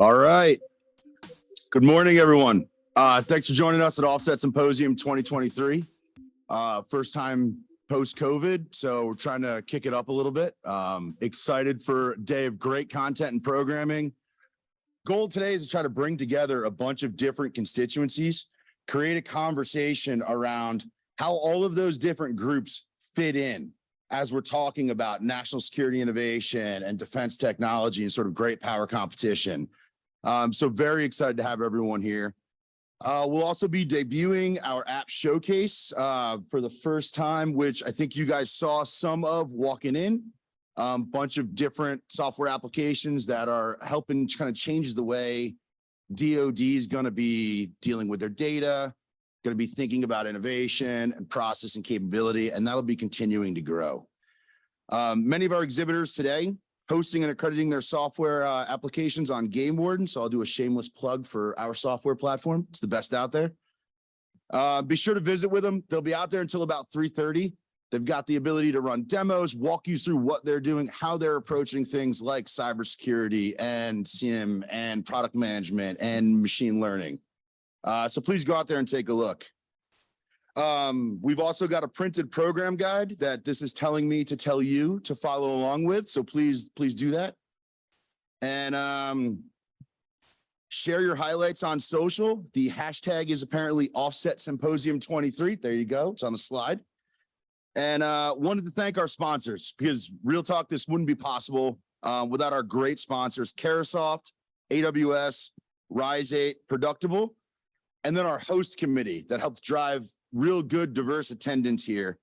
All right. Good morning, everyone. Thanks for joining us at Offset Symposium 2023. First time post-COVID, so we're trying to kick it up a little bit. Excited for a day of great content and programming. Goal today is to try to bring together a bunch of different constituencies, create a conversation around how all of those different groups fit in as we're talking about national security innovation and defense technology and sort of great power competition. So very excited to have everyone here. We'll also be debuting our app showcase for the first time, which I think you guys saw some of walking in. Bunch of different software applications that are helping kind of change the way DoD is going to be dealing with their data, going to be thinking about innovation and process and capability, and that'll be continuing to grow. Many of our exhibitors today hosting and accrediting their software applications on Game Warden. So I'll do a shameless plug for our software platform. It's the best out there. Be sure to visit with them. They'll be out there until about 3:30. They've got the ability to run demos, walk you through what they're doing, how they're approaching things like cybersecurity and SIEM and product management and machine learning. So please go out there and take a look. We've also got a printed program guide that this is telling me to tell you to follow along with. So please do that. And share your highlights on social. The hashtag is apparently Offset Symposium 23. There you go. It's on the slide. And wanted to thank our sponsors because real talk, this wouldn't be possible without our great sponsors, Carahsoft, AWS, Rise8, Productable, and then our host committee that helped drive real good diverse attendance here.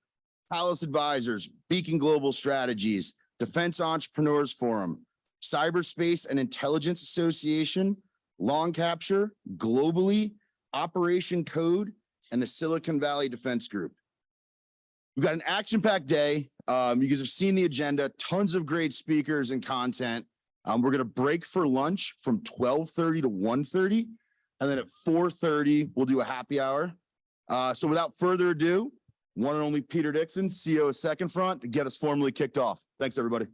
Palace Advisors, Beacon Global Strategies, Defense Entrepreneurs Forum, Cyberspace and Intelligence Association, Long Capture, Globally, Operation Code, and the Silicon Valley Defense Group. We've got an action-packed day. You guys have seen the agenda, tons of great speakers and content. We're going to break for lunch from 12:30 to 1:30. And then at 4:30, we'll do a happy hour. So without further ado, one and only Peter Dixon, CEO of Second Front, to get us formally kicked off. Thanks, everybody.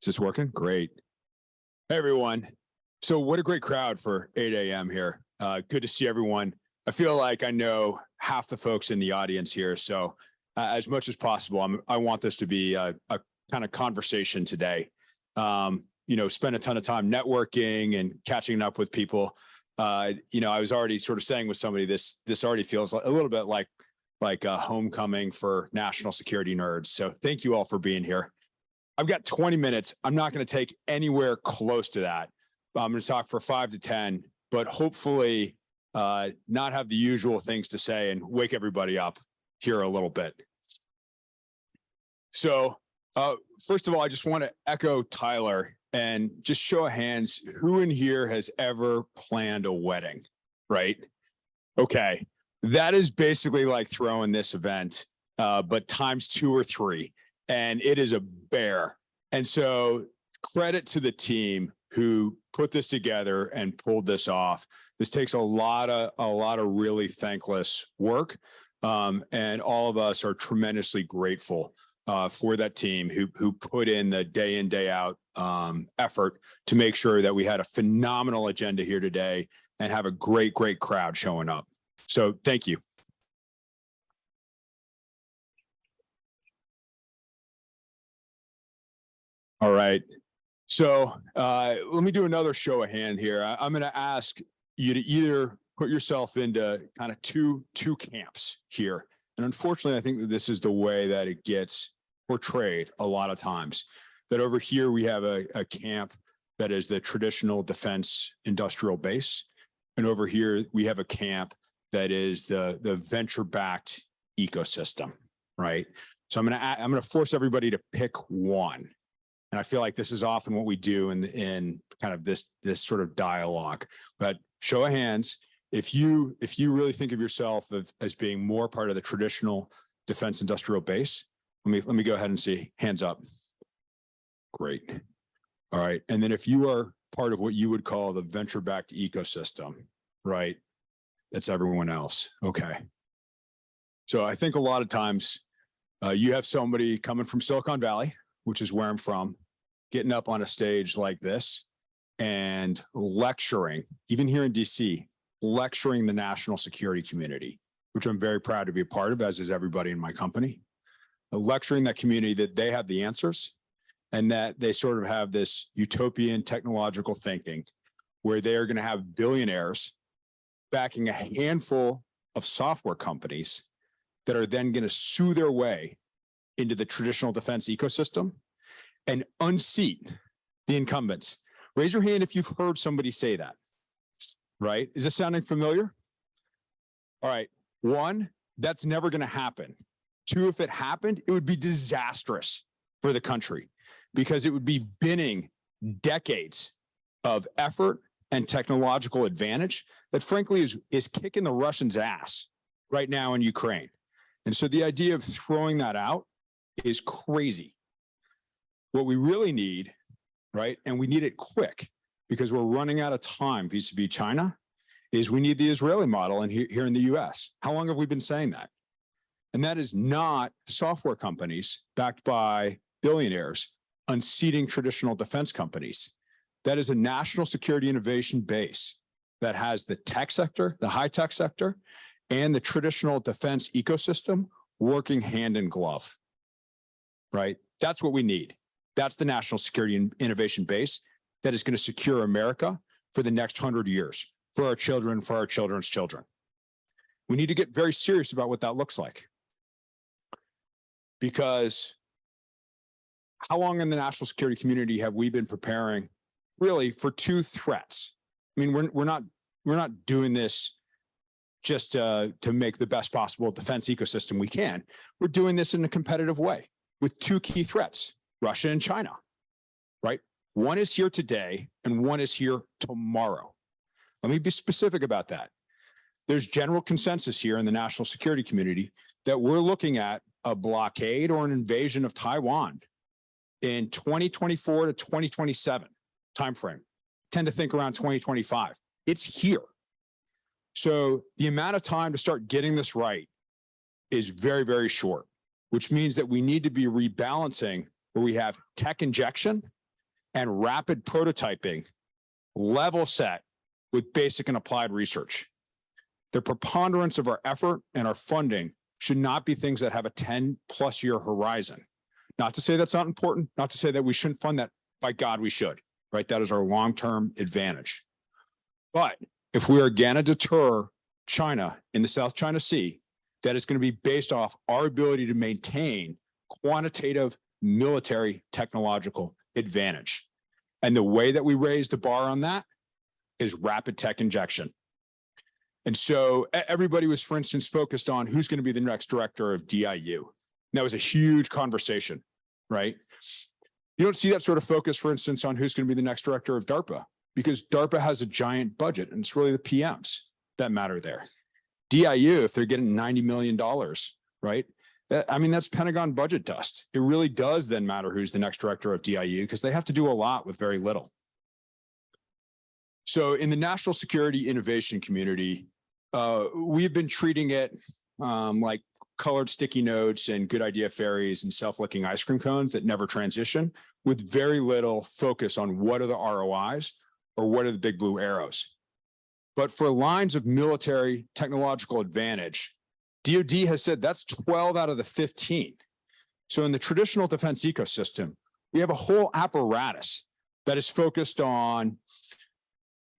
Is this working? Great. Hey, everyone. So what a great crowd for 8 a.m. here. Good to see everyone. I feel like I know half the folks in the audience here. So as much as possible, I want this to be a kind of conversation today. Spend a ton of time networking and catching up with people. I was already sort of saying with somebody, this already feels a little bit like a homecoming for national security nerds. So thank you all for being here. I've got 20 minutes. I'm not going to take anywhere close to that. I'm going to talk for 5 to 10, but hopefully not have the usual things to say and wake everybody up here a little bit. So first of all, I just want to echo Tyler and just show of hands, who in here has ever planned a wedding, right? Okay, that is basically like throwing this event, but times 2 or 3, and it is a bear. And so credit to the team who put this together and pulled this off. This takes a lot of really thankless work, and all of us are tremendously grateful for that team who put in the day in, day out effort to make sure that we had a phenomenal agenda here today and have a great crowd showing up. So thank you. All right. So let me do another show of hand here. I'm going to ask you to either put yourself into kind of two camps here. And unfortunately, I think that this is the way that it gets portrayed a lot of times. That over here, we have a camp that is the traditional defense industrial base. And over here, we have a camp that is the venture-backed ecosystem, right? So I'm going to force everybody to pick one. And I feel like this is often what we do in kind of this sort of dialogue. But show of hands, if you really think of yourself as being more part of the traditional defense industrial base, let me go ahead and see hands up. Great. All right. And then if you are part of what you would call the venture-backed ecosystem, right? That's everyone else. Okay. So I think a lot of times you have somebody coming from Silicon Valley, which is where I'm from, getting up on a stage like this and lecturing, even here in DC, lecturing the national security community, which I'm very proud to be a part of, as is everybody in my company. Lecturing that community that they have the answers and that they sort of have this utopian technological thinking where they are going to have billionaires backing a handful of software companies that are then going to sue their way into the traditional defense ecosystem and unseat the incumbents. Raise your hand if you've heard somebody say that, right? Is this sounding familiar? All right. One, that's never going to happen. Two, if it happened, it would be disastrous for the country because it would be binning decades of effort and technological advantage that frankly is kicking the Russians' ass right now in Ukraine. And so the idea of throwing that out is crazy. What we really need, right, and we need it quick because we're running out of time vis-a-vis China, is we need the Israeli model and here in the US. How long have we been saying that? And that is not software companies backed by billionaires unseating traditional defense companies. That is a national security innovation base that has the tech sector, the high-tech sector, and the traditional defense ecosystem working hand in glove, right? That's what we need. That's the national security innovation base that is going to secure America for the next 100 years, for our children, for our children's children. We need to get very serious about what that looks like. Because how long in the national security community have we been preparing really for two threats? I mean, we're not doing this just to make the best possible defense ecosystem we can. We're doing this in a competitive way with two key threats, Russia and China, right? One is here today and one is here tomorrow. Let me be specific about that. There's general consensus here in the national security community that we're looking at a blockade or an invasion of Taiwan in 2024 to 2027 timeframe. Tend to think around 2025. It's here. So the amount of time to start getting this right is very, very short, which means that we need to be rebalancing where we have tech injection and rapid prototyping level set with basic and applied research. The preponderance of our effort and our funding should not be things that have a 10+ year horizon. Not to say that's not important, not to say that we shouldn't fund that. By God, we should, right? That is our long-term advantage. But if we are going to deter China in the South China Sea, that is going to be based off our ability to maintain quantitative military technological advantage. And the way that we raise the bar on that is rapid tech injection. And so everybody was, for instance, focused on who's going to be the next director of DIU. And that was a huge conversation, right? You don't see that sort of focus, for instance, on who's going to be the next director of DARPA, because DARPA has a giant budget and it's really the PMs that matter there. DIU, if they're getting $90 million, right? I mean, that's Pentagon budget dust. It really does then matter who's the next director of DIU because they have to do a lot with very little. So in the national security innovation community, we've been treating it like colored sticky notes and good idea fairies and self-licking ice cream cones that never transition, with very little focus on what are the ROIs or what are the big blue arrows. But for lines of military technological advantage, DoD has said that's 12 out of the 15. So in the traditional defense ecosystem, we have a whole apparatus that is focused on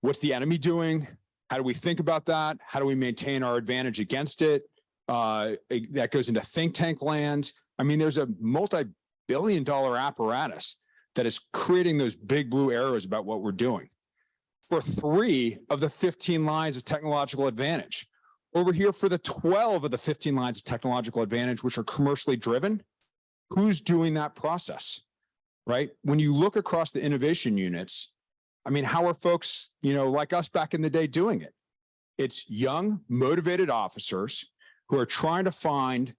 what's the enemy doing? How do we think about that? How do we maintain our advantage against it? That goes into think tank land. I mean, there's a multi-billion-dollar apparatus that is creating those big blue arrows about what we're doing for 3 of the 15 lines of technological advantage. Over here for the 12 of the 15 lines of technological advantage, which are commercially driven, who's doing that process, right? When you look across the innovation units, I mean, how are folks, like us back in the day doing it? It's young, motivated officers who are trying to find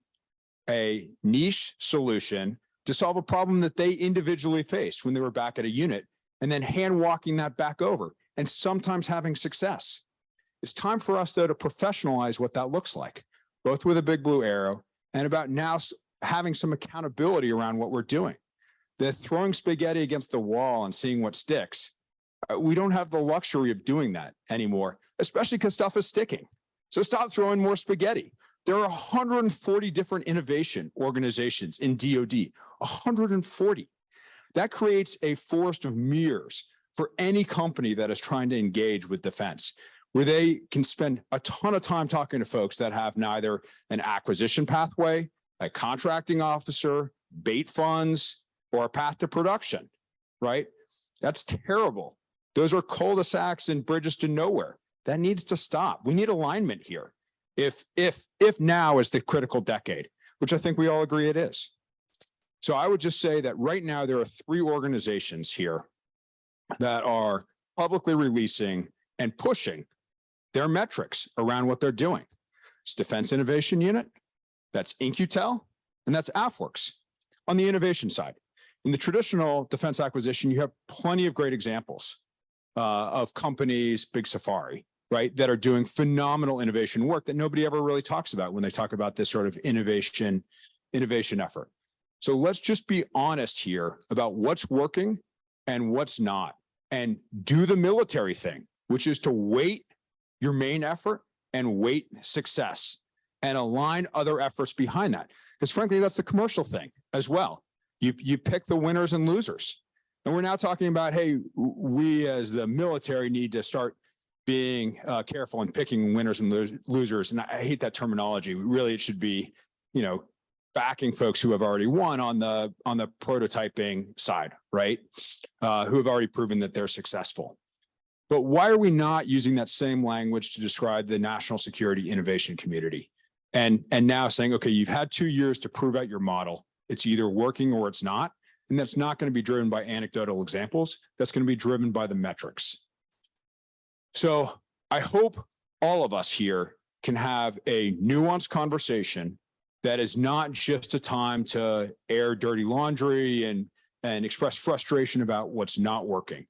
a niche solution to solve a problem that they individually faced when they were back at a unit, and then hand walking that back over and sometimes having success. It's time for us, though, to professionalize what that looks like. both with a big blue arrow, and about now having some accountability around what we're doing. The throwing spaghetti against the wall and seeing what sticks, we don't have the luxury of doing that anymore, especially because stuff is sticking. So stop throwing more spaghetti. There are 140 different innovation organizations in DoD, 140. That creates a forest of mirrors for any company that is trying to engage with defense, where they can spend a ton of time talking to folks that have neither an acquisition pathway, a contracting officer, bait funds, or a path to production, right? That's terrible. Those are cul-de-sacs and bridges to nowhere. That needs to stop. We need alignment here. If now is the critical decade, which I think we all agree it is. So I would just say that right now there are 3 organizations here that are publicly releasing and pushing their metrics around what they're doing. It's Defense Innovation Unit, that's In-Q-Tel, and that's AFWERX. On the innovation side, in the traditional defense acquisition, you have plenty of great examples of companies, Big Safari, right, that are doing phenomenal innovation work that nobody ever really talks about when they talk about this sort of innovation effort. So let's just be honest here about what's working and what's not, and do the military thing, which is to weight your main effort and weight success and align other efforts behind that. Because frankly, that's the commercial thing as well. You pick the winners and losers. And we're now talking about, hey, we as the military need to start being careful in picking winners and losers. And I hate that terminology. Really, it should be, backing folks who have already won on the prototyping side, right? Who have already proven that they're successful. But why are we not using that same language to describe the national security innovation community? And now saying, okay, you've had 2 years to prove out your model. It's either working or it's not. And that's not going to be driven by anecdotal examples. That's going to be driven by the metrics. So I hope all of us here can have a nuanced conversation that is not just a time to air dirty laundry and express frustration about what's not working.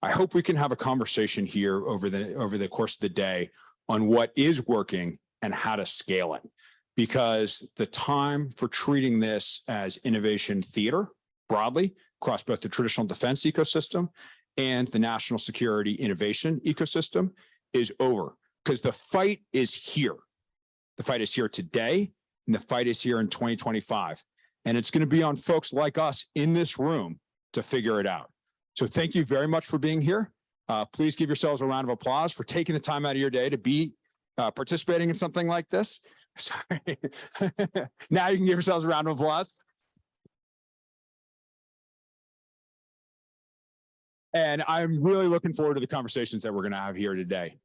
I hope we can have a conversation here over the course of the day on what is working and how to scale it. Because the time for treating this as innovation theater broadly across both the traditional defense ecosystem and the national security innovation ecosystem is over, because the fight is here. The fight is here today, and the fight is here in 2025. And it's going to be on folks like us in this room to figure it out. So thank you very much for being here. Please give yourselves a round of applause for taking the time out of your day to be participating in something like this. Sorry. Now you can give yourselves a round of applause. And I'm really looking forward to the conversations that we're going to have here today.